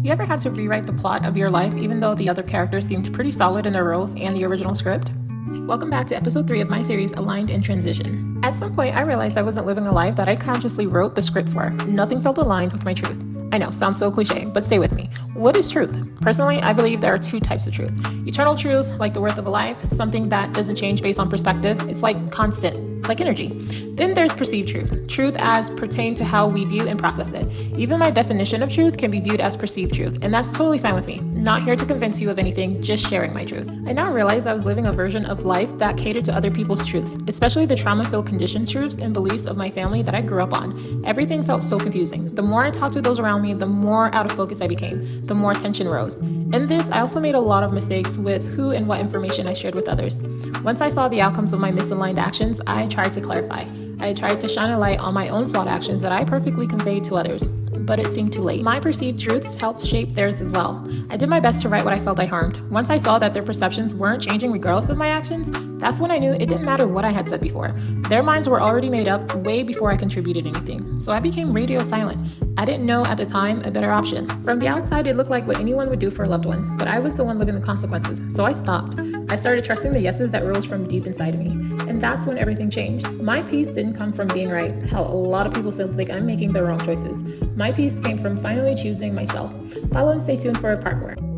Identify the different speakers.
Speaker 1: You ever had to rewrite the plot of your life even though the other characters seemed pretty solid in their roles and the original script? Welcome back to episode 3 of my series, Aligned in Transition. At some point, I realized I wasn't living a life that I consciously wrote the script for. Nothing felt aligned with my truth. I know, sounds so cliche, but stay with me. What is truth? Personally, I believe there are two types of truth. Eternal truth, like the worth of a life, something that doesn't change based on perspective. It's like constant, like energy. Then there's perceived truth. Truth as pertain to how we view and process it. Even my definition of truth can be viewed as perceived truth, and that's totally fine with me. Not here to convince you of anything, just sharing my truth. I now realize I was living a version of life that catered to other people's truths, especially the trauma-filled conditioned truths and beliefs of my family that I grew up on. Everything felt so confusing. The more I talked to those around me, the more out of focus I became, the more tension rose. In this, I also made a lot of mistakes with who and what information I shared with others. Once I saw the outcomes of my misaligned actions, I tried to clarify. I tried to shine a light on my own flawed actions that I perfectly conveyed to others, but it seemed too late. My perceived truths helped shape theirs as well. I did my best to right what I felt I harmed. Once I saw that their perceptions weren't changing regardless of my actions, that's when I knew it didn't matter what I had said before. Their minds were already made up way before I contributed anything. So I became radio silent. I didn't know at the time a better option. From the outside, it looked like what anyone would do for a loved one, but I was the one living the consequences, so I stopped. I started trusting the yeses that rose from deep inside me, and that's when everything changed. My peace didn't come from being right. Hell, a lot of people still think I'm making the wrong choices. My peace came from finally choosing myself. Follow and stay tuned for part 4.